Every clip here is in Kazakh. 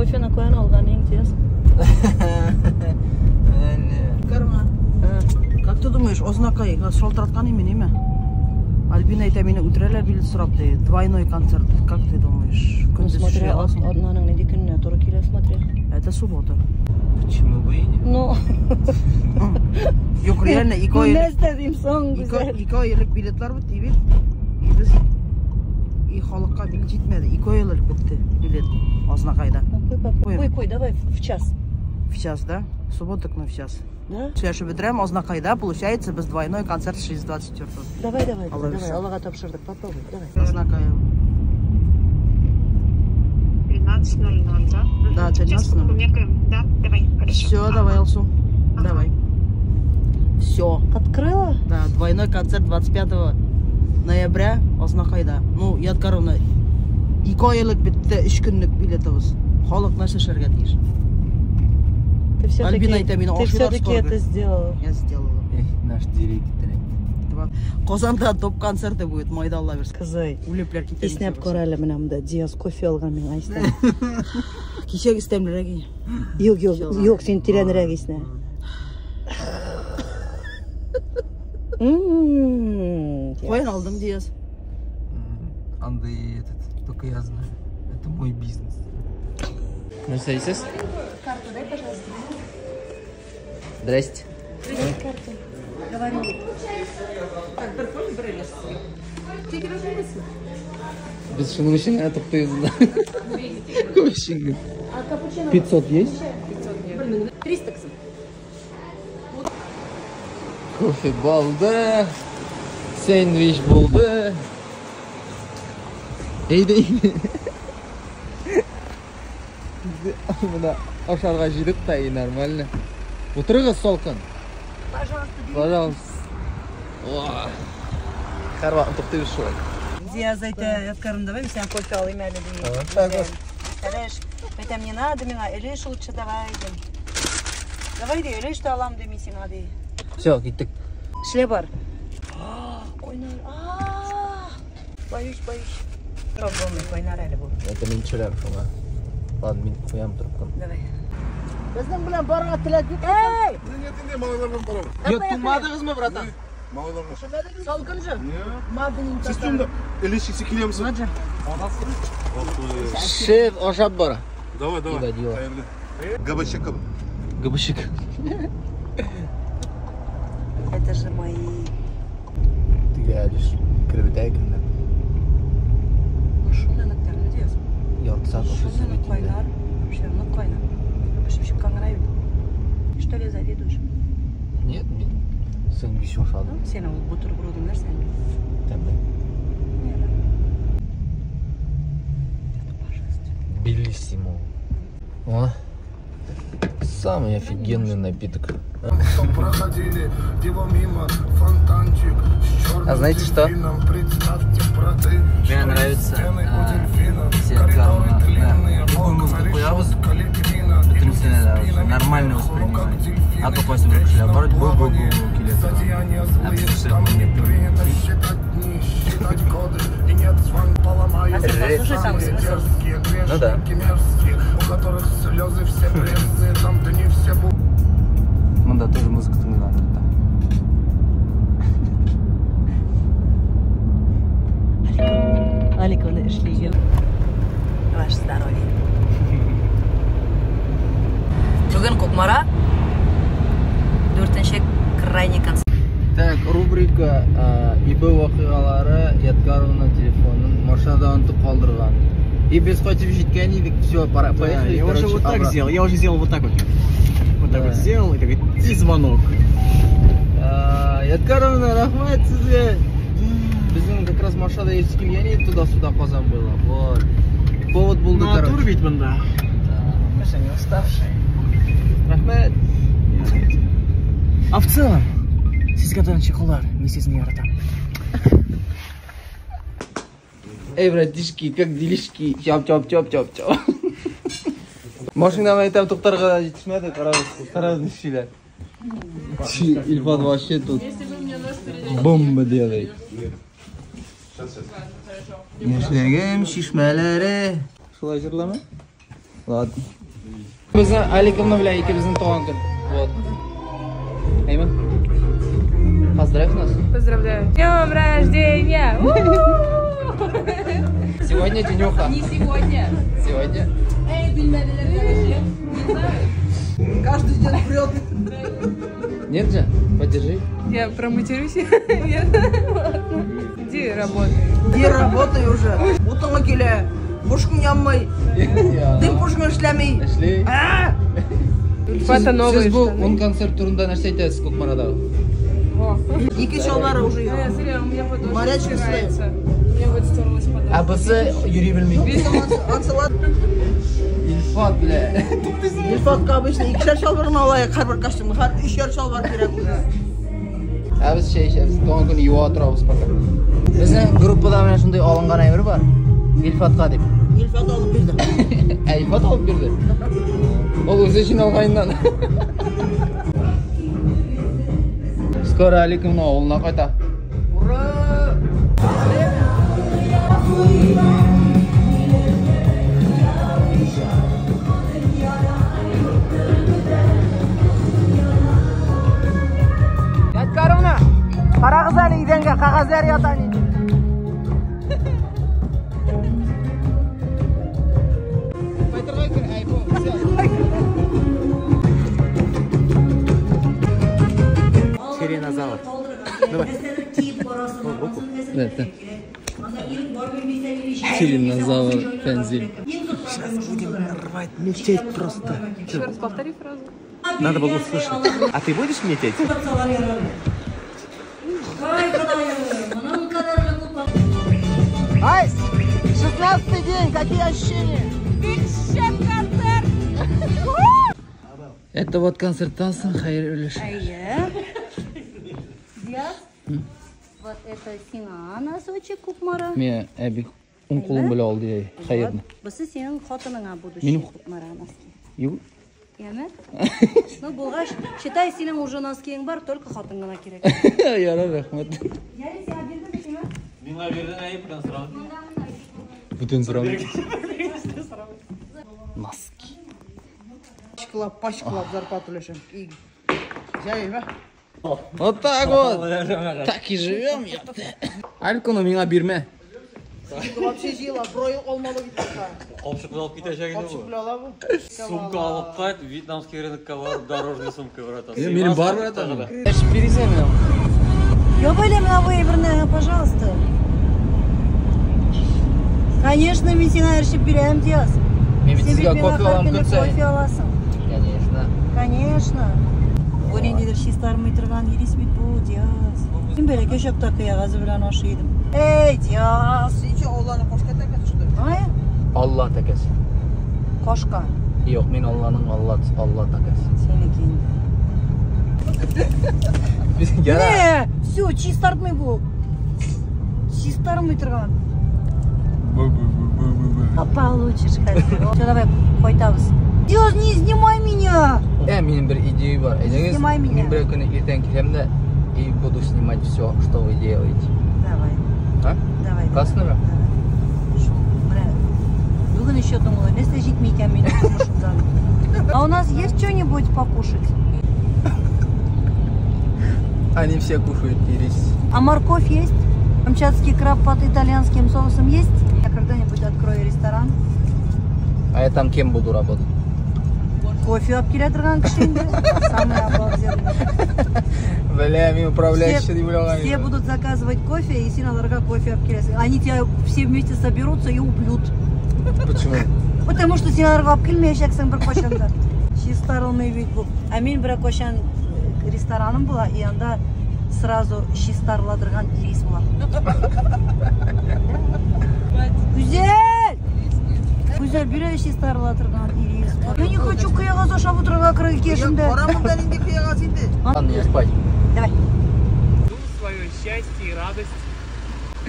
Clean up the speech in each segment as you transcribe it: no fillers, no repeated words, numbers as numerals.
кофе накоян алған ең тез. Карма. Как ты думаешь, Ознакай шалтыраткан именеме? Альбина это меня утрелер билет сұрапты. Двойной концерт. Как ты думаешь? Смотри, однаның неде күніне туры келе смотри. Это суббота. Почему бы и нет? Ну. Yok реально Ну не істедім соң güzel. 2 айлық билетлар бітті бит. И біз халыққа билет жетмеді. 2 айлық бітті билет Ознакайда. Қой, давай в час. В час, да? Субботок на в час. Да? Следующий бедрем Ознакайда, получается, без двойной концерт 6:24. Давай, Аллаға тапшырдық, попробуй, давай. Ознакаева. 13:00, да? Да, 13:00. Померкаем, да? Давай, хорошо. Все, давай, Алсу. Давай. Все. Открыла? Да, двойной концерт 25 ноября Ознакайда. Ну, Ядгаровна, 2 айлық бітті 3 күнлік билетіміз. Халық нәрсе шерге тиіш. Ты все-таки все-таки это сделала. Я сделала. Наш директор. Қазанда топ концерты будет, майда Алла берсін. Қызай, Улеплер кетеміз. еснеп көрәлі мінамда, Диас кофе алған мен айстан. Кешек істемлер әге. Yok, сен тиренірек есіне. Қойын алдым, Диас. Андрей, только я знаю. Это мой бизнес. Ну, садитесь. Карту дай, пожалуйста. Здрасте. Привет, карту. Говори. Так, Берфоль брелес. Ты разумеется? Без шингушинга тоқтайсың. Какой шинга? А капучино? 500 есть? 500 нет. 300 ксым. Кофе болды. Сэндвич болды. Ейді. Мына ашарға жидік тайы нормально. Отырыңыз солқын. Пожалуйста. Har vaqt to'xtaymiz shu. Диас Ядгарым, давай сен кофе алайын әлі деймін. Әлеш, это мне надо, Әлеш лучше давай дейм. Давай дей, Әлеш алам демейсің ады. Все, кеттік. Шле бар. Ойнар. Боюсь. Пробуем, ойнар әлі бұл. Это мен чөләр шуңа. Ладно, мен қоям тұрыппын. Давай. Біздің білен барға тіләт бит. Эй! Нет, малайлардан барам. Тумадыңыз ма, братан? Малайлардан. Салқын жы. Сіз түнді элешіксе келеміз ба? Шеф, ошап бара. Давай. Дила. Габачек. Габышык. Это же мои. Тіге әліш кіріп әкімді. Шунаны тәрні дейіз. Ярты саат Шунаны қойнар. Вообще, қойнар. Пішіп қаңырай бит. Что ли завидуешь? Нет, мен сэндвич ошадым. Сен ол бутербродыңдар сен. Тәмбе. Белиссимо. О, самый офигенный напиток. А знаете что? Мне нравится какую музыку появилась, нормально воспринимать. А то после вышли, оборот бой келеді. Слушай сам смысл. Ну да. Мында тоже музыка тыңданады. Алик оны ішлеген. Ваш здоровье. Бүгін Көкмара 4-ші крайний концерт. Так, рубрика ИБ вақиғалары Ядгаровна телефонын машинада ұнтып қалдырған. И без хотев жеткен едік, все, поехали. Я уже вот так сделал, я уже сделал вот так вот. Вот так вот сделал, и звонок. Ядгаровна, рахмат сізге. Біздің как раз машинада ертіп келген еді, туда-сюда қазан было. Вот. Повод болды, короче. Натур ведь мында. Мы же не уставшие. Рахмат. А в целом, сізге чехолдар, мен сізін яратам. Эй, братишки, как делишки? Чоп. Машинаны айтам тоқтарға жетішмеді, қарағыз нешелер. Ильфан вообще тут бомба делает. Нешлегім шишмәлері. Шылай жырлама? Ладно. Bizni Alikovna bilan ikkimizning tug'ilgan kun. Вот. Ayman. Поздравь нас. Поздравляю. С днем рождения! Сегодня денёха. Не сегодня. Сегодня. Эй, бельмедалер, короче. Не знаю. Каждый день прет. Нет же? Подержи. Я проматерюсь? Нет. Ладно. Иди работай. Где работаю уже? Утыңа келе. Пушкин янмай. Дым пушкин эшләмей. Эшли. Фото новые Siz bu штаны. un konsert turunda narsa aytasiz Ko'kmarada. Во. Ике шалбары уже Я есть. зря, у меня фото очень Горячий стирается. У меня вот стерлась подошва. А bizi yuri bilmaydi. Ансалат. Ilfot bilan. Ilfatga обычно ikişer şalvarını alayıq her bir kostyumda. Her üçer şalvar kerak. Ha biz biz tug'ilgan kuni yuvib o'tiramiz faqat. Bizning gruppada mana shunday olingan ayri bor. Ilfatga deb. İlfat alıp bildi. Ilfot olib berdi. O o'zi uchun olgandan. Skoro Alikovna o'g'lina qayta. Ura! Yatkarovna, qarag'iz ali idanga qog'ozlar yotani. Сиренозавр. Это. Сиренозавр Пензиль. Будем рвать мечеть просто. Еще раз повтори фразу. Надо было услышать. А ты будешь мететь? Айс! 16-й день, какие ощущения? Это вот концерттан so'ng xayr ulush. Диас, вот это сиңа носочек Кукмара. Men abi un qo'lim bilan oldi xayrni. Busi sening xotiningga будущий Mening- Кукмара носки. Yo'q. Яме? Ну, булгач, считай, синең уже носкиң бар, только хатыңа керек. Яра, rahmat. Ярый, сиңа бирдеме сиңа? Миңа берден айыптан сұрау. Butun sıram. Носки. Пачкалап зарплату лишим. Взяй, Вот так вот. Так и живем, ёпта. Алькону миңа бирме. Вообще жила, брой olmalı gitmekte. Қопшық алып кетешек еді Kopşuk бұл. bile ala bu. Сумка алып қайт, вьетнамский рынокқа барып, дорожный сумка братан. Менің бар братан. Эш бересем мен. Ёбали меня вы, пожалуйста. Конечно, мен сиңа эршип берем, Диас. Мен бит сизге кофе алам күн сайын. Кофе аласың. Конечно. Конечно. Орендедер шистармый тұрған ерес бит бұл, Диас. Мен бәрі көшіп такыя ғазы білән ашы едім. Эй, Диас! Sizce oğlanı koşka tepesi şudur. Ай, Allah takası. кошка. Yok men Allah'ın Allah takası. Сенекейін. Не, все, чистартмый бұл. Чистармый тұрған. А получишь, красиво. Все, давай, қойтабыз. Диас, не снимай меня! Менің бір идея бар. Снимай меня. Мен бір күні ертең келем де и буду снимать все, что вы делаете. Давай, А? давай. Классно ма? Міне, бүгін еще думала, нәрсе жетмей екен менің тұрмышымдан. А у нас есть что-нибудь покушать? Они все кушают ирис. А морковь есть? Камчатский краб под итальянским соусом есть? Я когда-нибудь открою ресторан. А я там кем буду работать? Кофе алып келе тұрған кішінде. Самый обалденный. Бля, мен управляющий деп ойлаған. Все будут заказывать кофе, и сен аларға кофе алып келесің. Они тебя все вместе соберутся и убьют. Почему? Потому что сен аларға алып келмейшексің бір қошанда. Шистарылмай бейт бұл. А мен бір қошан рестораным была, и анда сразу шистарладырған ирис была. Güzel! Güzel, bir шистарладырған ирис. Я не хочу кыяға зашап отырға кірі кешімді. Oramından indi kıyağa sindi. Ладно, я спать. Давай. Свое счастье и радость.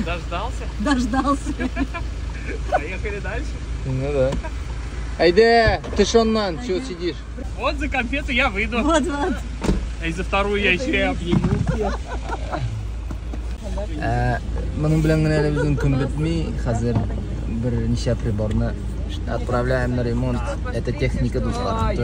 Дождался? Дождался. Поехали дальше. Ну да. Айде, ты шоннан, чего сидишь? Вот за конфеты я выйду. Вот. А и за вторую я еще и обниму. Bunun bilan gina bizning kun bitmay, hozir bir necha priborni отправляем на ремонт. Это техника, достар.